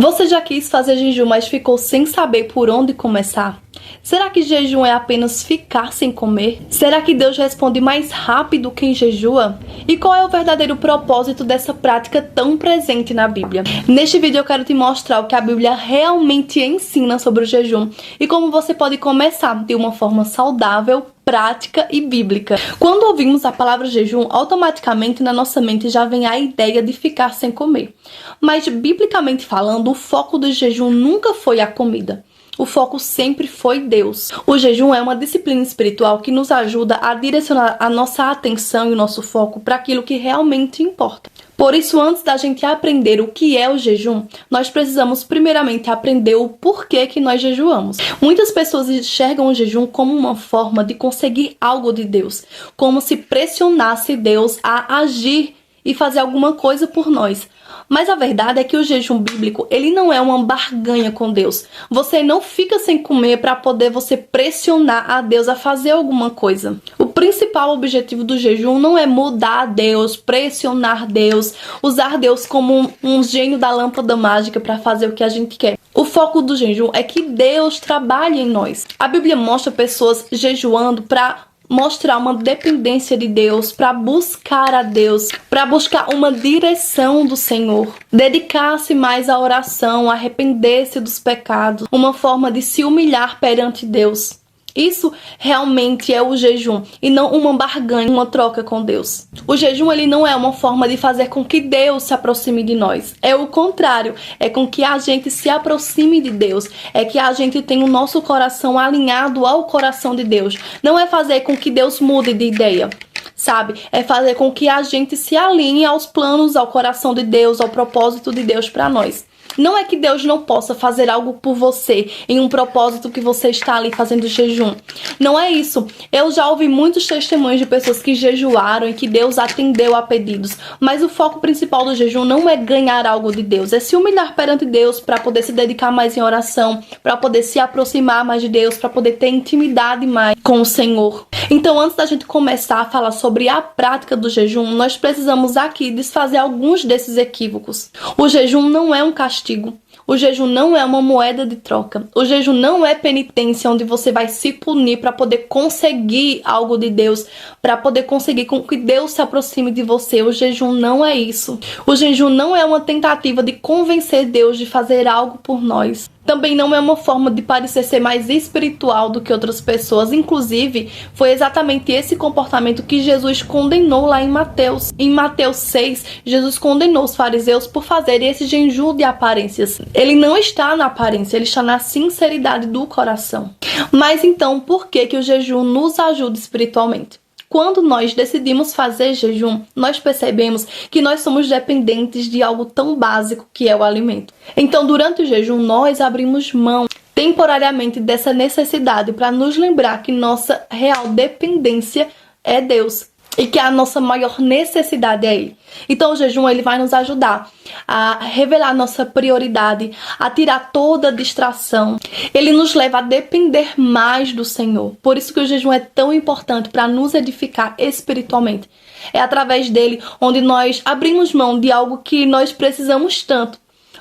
Você já quis fazer jejum, mas ficou sem saber por onde começar? Será que jejum é apenas ficar sem comer? Será que Deus responde mais rápido quem jejua? E qual é o verdadeiro propósito dessa prática tão presente na Bíblia? Neste vídeo eu quero te mostrar o que a Bíblia realmente ensina sobre o jejum e como você pode começar de uma forma saudável, prática e bíblica. Quando ouvimos a palavra jejum, automaticamente na nossa mente já vem a ideia de ficar sem comer. Mas, biblicamente falando, o foco do jejum nunca foi a comida. O foco sempre foi Deus. O jejum é uma disciplina espiritual que nos ajuda a direcionar a nossa atenção e o nosso foco para aquilo que realmente importa. Por isso, antes da gente aprender o que é o jejum, nós precisamos primeiramente aprender o porquê que nós jejuamos. Muitas pessoas enxergam o jejum como uma forma de conseguir algo de Deus, como se pressionasse Deus a agir e fazer alguma coisa por nós. Mas a verdade é que o jejum bíblico, ele não é uma barganha com Deus. Você não fica sem comer para poder você pressionar a Deus a fazer alguma coisa. O principal objetivo do jejum não é mudar Deus, pressionar Deus, usar Deus como um gênio da lâmpada mágica para fazer o que a gente quer. O foco do jejum é que Deus trabalhe em nós. A Bíblia mostra pessoas jejuando para mostrar uma dependência de Deus, para buscar a Deus, para buscar uma direção do Senhor, dedicar-se mais à oração, arrepender-se dos pecados, uma forma de se humilhar perante Deus. Isso realmente é o jejum e não uma barganha, uma troca com Deus. O jejum ele não é uma forma de fazer com que Deus se aproxime de nós. É o contrário, é com que a gente se aproxime de Deus. É que a gente tenha o nosso coração alinhado ao coração de Deus. Não é fazer com que Deus mude de ideia, sabe? É fazer com que a gente se alinhe aos planos, ao coração de Deus, ao propósito de Deus para nós. Não é que Deus não possa fazer algo por você em um propósito que você está ali fazendo jejum. Não é isso. Eu já ouvi muitos testemunhos de pessoas que jejuaram e que Deus atendeu a pedidos. Mas o foco principal do jejum não é ganhar algo de Deus. É se humilhar perante Deus para poder se dedicar mais em oração, para poder se aproximar mais de Deus, para poder ter intimidade mais com o Senhor. Então, antes da gente começar a falar sobre a prática do jejum, nós precisamos aqui desfazer alguns desses equívocos. O jejum não é um castigo. O jejum não é uma moeda de troca. O jejum não é penitência onde você vai se punir para poder conseguir algo de Deus, para poder conseguir com que Deus se aproxime de você. O jejum não é isso. O jejum não é uma tentativa de convencer Deus de fazer algo por nós. Também não é uma forma de parecer ser mais espiritual do que outras pessoas. Inclusive, foi exatamente esse comportamento que Jesus condenou lá em Mateus. Em Mateus 6, Jesus condenou os fariseus por fazerem esse jejum de aparências. Ele não está na aparência, ele está na sinceridade do coração. Mas então, por que o jejum nos ajuda espiritualmente? Quando nós decidimos fazer jejum, nós percebemos que nós somos dependentes de algo tão básico que é o alimento. Então, durante o jejum, nós abrimos mão temporariamente dessa necessidade para nos lembrar que nossa real dependência é Deus e que a nossa maior necessidade é Ele. Então o jejum ele vai nos ajudar a revelar nossa prioridade, a tirar toda distração. Ele nos leva a depender mais do Senhor. Por isso que o jejum é tão importante para nos edificar espiritualmente. É através dele onde nós abrimos mão de algo que nós precisamos tanto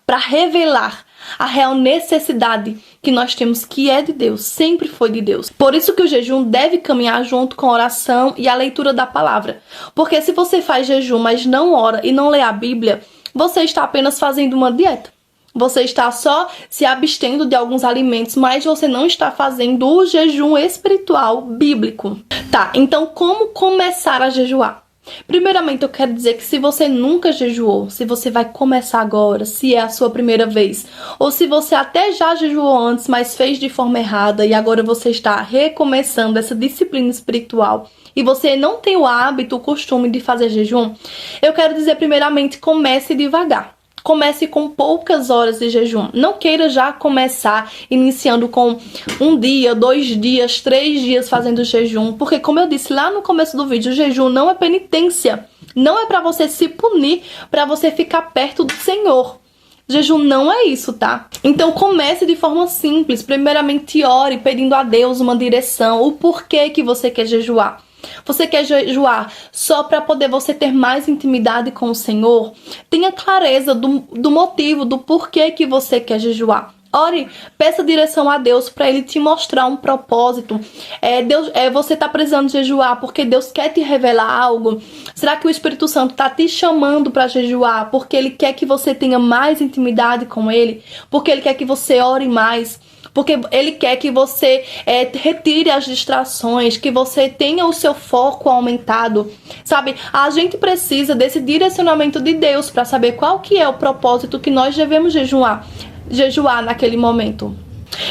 para revelar a real necessidade que nós temos, que é de Deus, sempre foi de Deus. Por isso que o jejum deve caminhar junto com a oração e a leitura da palavra. Porque se você faz jejum, mas não ora e não lê a Bíblia, você está apenas fazendo uma dieta. Você está só se abstendo de alguns alimentos, mas você não está fazendo o jejum espiritual bíblico. Tá, então como começar a jejuar? Primeiramente, eu quero dizer que se você nunca jejuou, se você vai começar agora, se é a sua primeira vez, ou se você até já jejuou antes, mas fez de forma errada e agora você está recomeçando essa disciplina espiritual e você não tem o hábito, o costume de fazer jejum, eu quero dizer primeiramente, comece devagar. Comece com poucas horas de jejum. Não queira já começar iniciando com 1 dia, 2 dias, 3 dias fazendo jejum. Porque, como eu disse lá no começo do vídeo, o jejum não é penitência. Não é para você se punir, para você ficar perto do Senhor. Jejum não é isso, tá? Então comece de forma simples. Primeiramente ore pedindo a Deus uma direção, o porquê que você quer jejuar. Você quer jejuar só para poder você ter mais intimidade com o Senhor? Tenha clareza do motivo, do porquê que você quer jejuar. Ore, peça direção a Deus para Ele te mostrar um propósito. Você está precisando jejuar porque Deus quer te revelar algo? Será que o Espírito Santo está te chamando para jejuar porque Ele quer que você tenha mais intimidade com Ele? Porque Ele quer que você ore mais? Porque Ele quer que você retire as distrações, que você tenha o seu foco aumentado, sabe? A gente precisa desse direcionamento de Deus para saber qual que é o propósito que nós devemos jejuar naquele momento.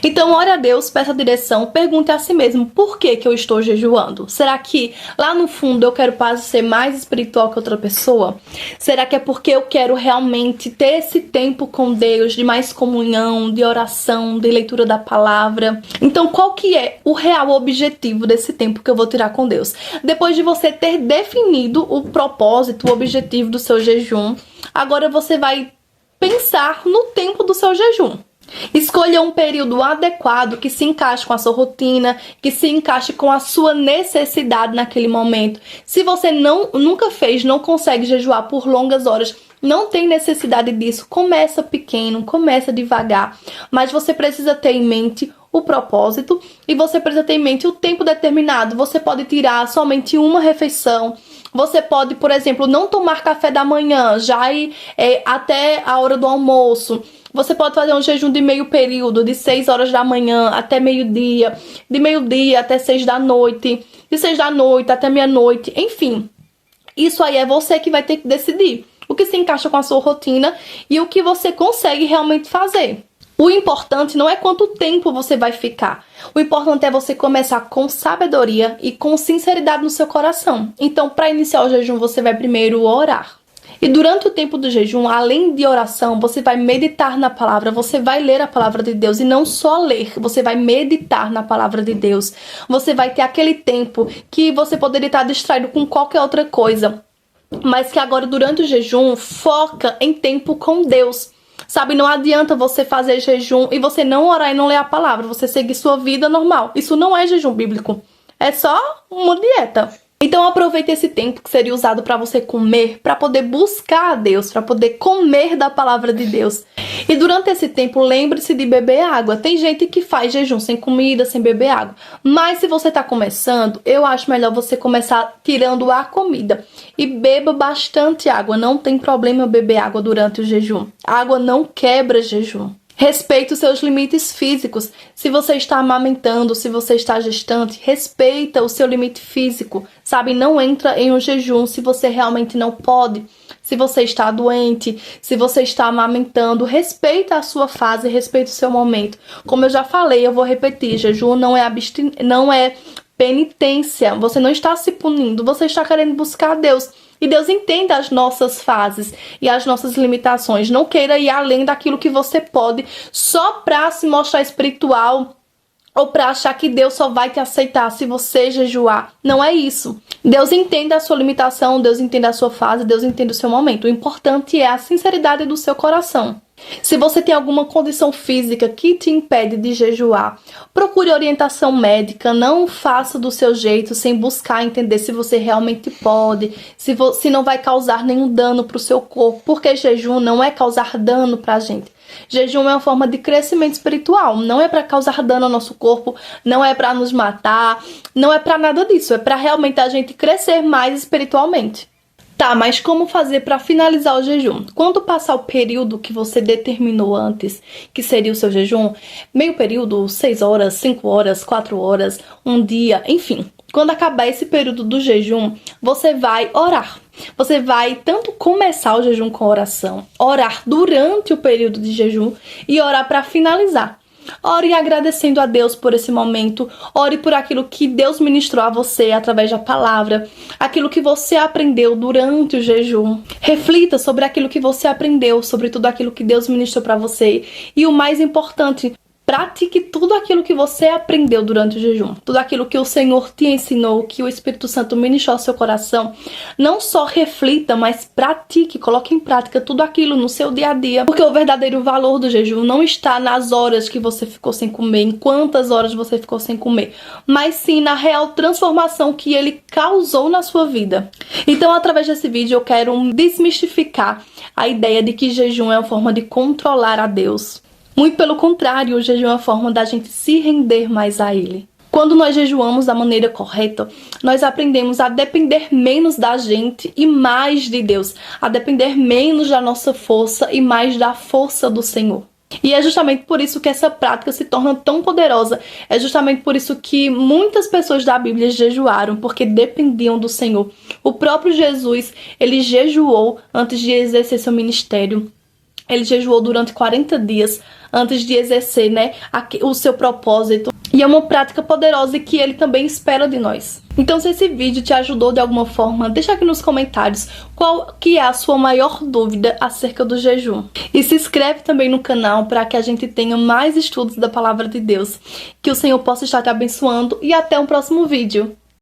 Então, ore a Deus, peça direção, pergunte a si mesmo, por que eu estou jejuando? Será que lá no fundo eu quero ser mais espiritual que outra pessoa? Será que é porque eu quero realmente ter esse tempo com Deus, de mais comunhão, de oração, de leitura da palavra? Então, qual que é o real objetivo desse tempo que eu vou tirar com Deus? Depois de você ter definido o propósito, o objetivo do seu jejum, agora você vai pensar no tempo do seu jejum. Escolha um período adequado que se encaixe com a sua rotina, que se encaixe com a sua necessidade naquele momento. Se você nunca fez, não consegue jejuar por longas horas, não tem necessidade disso, começa pequeno, começa devagar. Mas você precisa ter em mente o propósito e você precisa ter em mente o tempo determinado. Você pode tirar somente uma refeição. Você pode, por exemplo, não tomar café da manhã, já ir até a hora do almoço. Você pode fazer um jejum de meio período, de 6 horas da manhã até meio-dia, de meio-dia até 6 da noite, de 6 da noite até meia-noite, enfim. Isso aí é você que vai ter que decidir o que se encaixa com a sua rotina e o que você consegue realmente fazer. O importante não é quanto tempo você vai ficar. O importante é você começar com sabedoria e com sinceridade no seu coração. Então, para iniciar o jejum, você vai primeiro orar. E durante o tempo do jejum, além de oração, você vai meditar na palavra, você vai ler a palavra de Deus e não só ler, você vai meditar na palavra de Deus. Você vai ter aquele tempo que você poderia estar distraído com qualquer outra coisa, mas que agora durante o jejum foca em tempo com Deus. Sabe, não adianta você fazer jejum e você não orar e não ler a palavra, você seguir sua vida normal. Isso não é jejum bíblico, é só uma dieta. Então aproveite esse tempo que seria usado para você comer, para poder buscar a Deus, para poder comer da palavra de Deus. E durante esse tempo, lembre-se de beber água. Tem gente que faz jejum sem comida, sem beber água. Mas se você está começando, eu acho melhor você começar tirando a comida. E beba bastante água. Não tem problema beber água durante o jejum. A água não quebra jejum. Respeite os seus limites físicos. Se você está amamentando, se você está gestante, respeita o seu limite físico. Sabe, não entra em um jejum se você realmente não pode. Se você está doente, se você está amamentando, respeita a sua fase, respeita o seu momento. Como eu já falei, eu vou repetir, jejum não é penitência. Você não está se punindo, você está querendo buscar a Deus. E Deus entende as nossas fases e as nossas limitações. Não queira ir além daquilo que você pode só para se mostrar espiritual ou para achar que Deus só vai te aceitar se você jejuar. Não é isso. Deus entende a sua limitação, Deus entende a sua fase, Deus entende o seu momento. O importante é a sinceridade do seu coração. Se você tem alguma condição física que te impede de jejuar, procure orientação médica, não faça do seu jeito sem buscar entender se você realmente pode, se não vai causar nenhum dano para o seu corpo, porque jejum não é causar dano para a gente. Jejum é uma forma de crescimento espiritual, não é para causar dano ao nosso corpo, não é para nos matar, não é para nada disso, é para realmente a gente crescer mais espiritualmente. Tá, mas como fazer para finalizar o jejum? Quando passar o período que você determinou antes, que seria o seu jejum, meio período, 6 horas, 5 horas, 4 horas, um dia, enfim. Quando acabar esse período do jejum, você vai orar. Você vai tanto começar o jejum com oração, orar durante o período de jejum e orar para finalizar. Ore agradecendo a Deus por esse momento. Ore por aquilo que Deus ministrou a você através da palavra, aquilo que você aprendeu durante o jejum. Reflita sobre aquilo que você aprendeu, sobre tudo aquilo que Deus ministrou para você. E o mais importante, pratique tudo aquilo que você aprendeu durante o jejum, tudo aquilo que o Senhor te ensinou, que o Espírito Santo ministrou ao seu coração. Não só reflita, mas pratique, coloque em prática tudo aquilo no seu dia a dia, porque o verdadeiro valor do jejum não está nas horas que você ficou sem comer, em quantas horas você ficou sem comer, mas sim na real transformação que ele causou na sua vida. Então, através desse vídeo, eu quero desmistificar a ideia de que jejum é uma forma de controlar a Deus. Muito pelo contrário, o jejum é uma forma da gente se render mais a Ele. Quando nós jejuamos da maneira correta, nós aprendemos a depender menos da gente e mais de Deus, a depender menos da nossa força e mais da força do Senhor. E é justamente por isso que essa prática se torna tão poderosa. É justamente por isso que muitas pessoas da Bíblia jejuaram, porque dependiam do Senhor. O próprio Jesus, ele jejuou antes de exercer seu ministério. Ele jejuou durante 40 dias antes de exercer, o seu propósito. E é uma prática poderosa e que ele também espera de nós. Então, se esse vídeo te ajudou de alguma forma, deixa aqui nos comentários qual que é a sua maior dúvida acerca do jejum. E se inscreve também no canal para que a gente tenha mais estudos da Palavra de Deus. Que o Senhor possa estar te abençoando e até o próximo vídeo.